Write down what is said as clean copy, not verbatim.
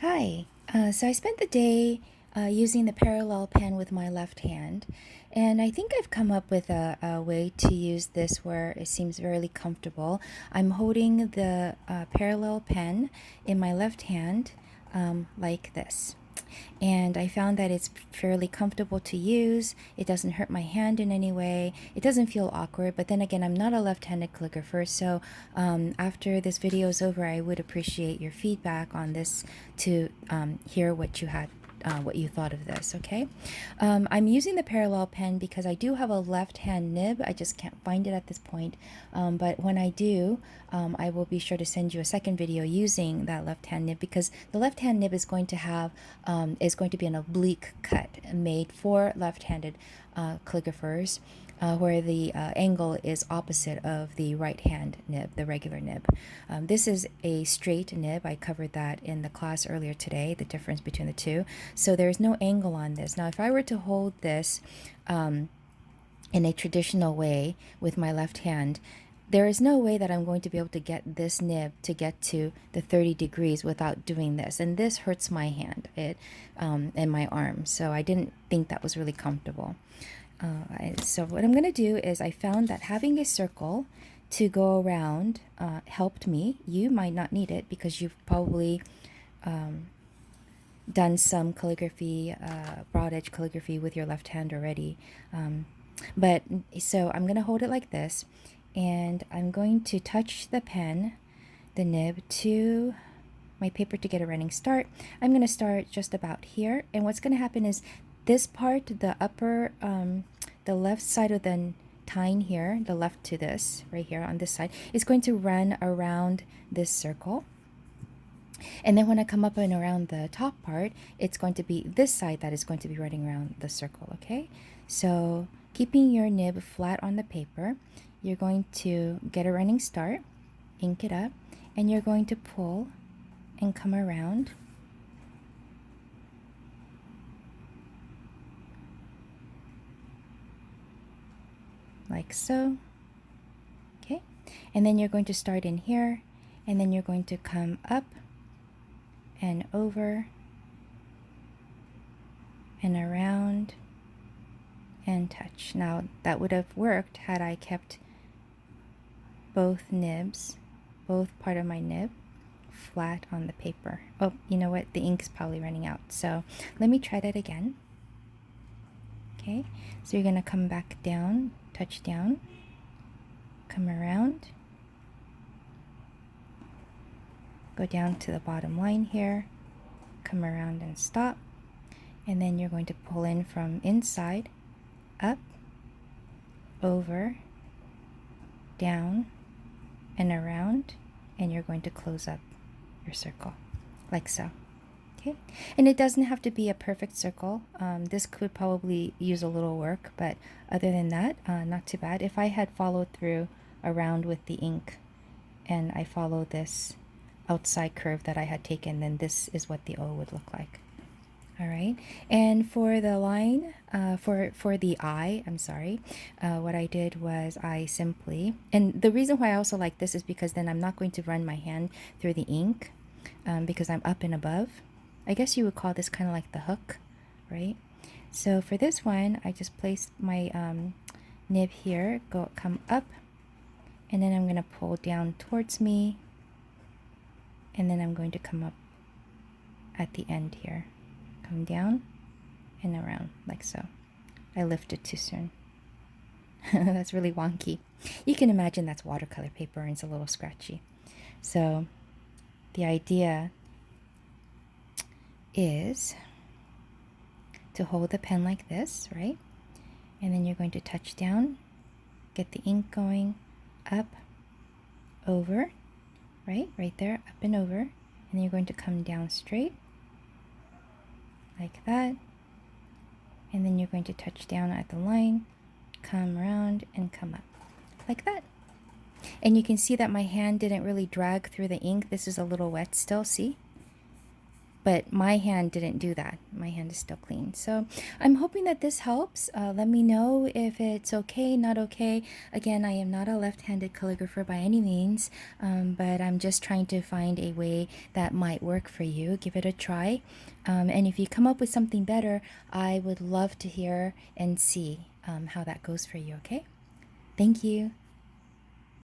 Hi. So I spent the day using the parallel pen with my left hand, and I think I've come up with a way to use this where it seems really comfortable. I'm holding the parallel pen in my left hand like this. And I found that it's fairly comfortable to use. It doesn't hurt my hand in any way. It doesn't feel awkward, but then again, I'm not a left-handed calligrapher, so after this video is over, I would appreciate your feedback on this to hear what you thought of this, okay? I'm using the parallel pen because I do have a left-hand nib. I just can't find it at this point. But when I do, I will be sure to send you a second video using that left-hand nib, because the left-hand nib is going to be an oblique cut made for left-handed calligraphers, where the angle is opposite of the right hand nib, the regular nib. This is a straight nib. I covered that in the class earlier today, the difference between the two. So there's no angle on this. Now, if I were to hold this in a traditional way with my left hand, there is no way that I'm going to be able to get this nib to get to the 30 degrees without doing this. And this hurts my hand and my arm. So I didn't think that was really comfortable. So what I'm going to do is I found that having a circle to go around helped me. You might not need it because you've probably done some calligraphy, broad edge calligraphy with your left hand already. But so I'm going to hold it like this, and I'm going to touch the pen, the nib, to my paper to get a running start. I'm going to start just about here, and what's going to happen is this part, the upper, the left side of the tine here, the left to this, right here on this side, is going to run around this circle. And then when I come up and around the top part, it's going to be this side that is going to be running around the circle, okay? So keeping your nib flat on the paper, you're going to get a running start, ink it up, and you're going to pull and come around. Like so, okay? And then you're going to start in here, and then you're going to come up and over and around and touch. Now that would have worked had I kept both nibs, both part of my nib, flat on the paper. Oh, you know what? The ink is probably running out. So let me try that again. Okay, so you're gonna come back down, touch down, come around, go down to the bottom line here, come around and stop, and then you're going to pull in from inside, up, over, down, and around, and you're going to close up your circle, like so. Okay, and it doesn't have to be a perfect circle. This could probably use a little work, but other than that, not too bad. If I had followed through around with the ink and I follow this outside curve that I had taken, then this is what the O would look like. All right, and for the line, for the eye, I'm sorry, what I did was I simply, and the reason why I also like this is because then I'm not going to run my hand through the ink, because I'm up and above. I guess you would call this kind of like the hook, right? So for this one, I just placed my nib here, come up, and then I'm going to pull down towards me, and then I'm going to come up at the end here. Come down and around, like so. I lifted too soon. That's really wonky. You can imagine that's watercolor paper and it's a little scratchy. So the idea is to hold the pen like this, right? And then you're going to touch down, get the ink going, up, over, right there, up and over, and then you're going to come down straight, like that, and then you're going to touch down at the line, come around, and come up, like that. And you can see that my hand didn't really drag through the ink. This is a little wet still, see? But my hand didn't do that. My hand is still clean. So I'm hoping that this helps. Let me know if it's okay, not okay. Again, I am not a left-handed calligrapher by any means, but I'm just trying to find a way that might work for you. Give it a try. And if you come up with something better, I would love to hear and see how that goes for you, okay? Thank you.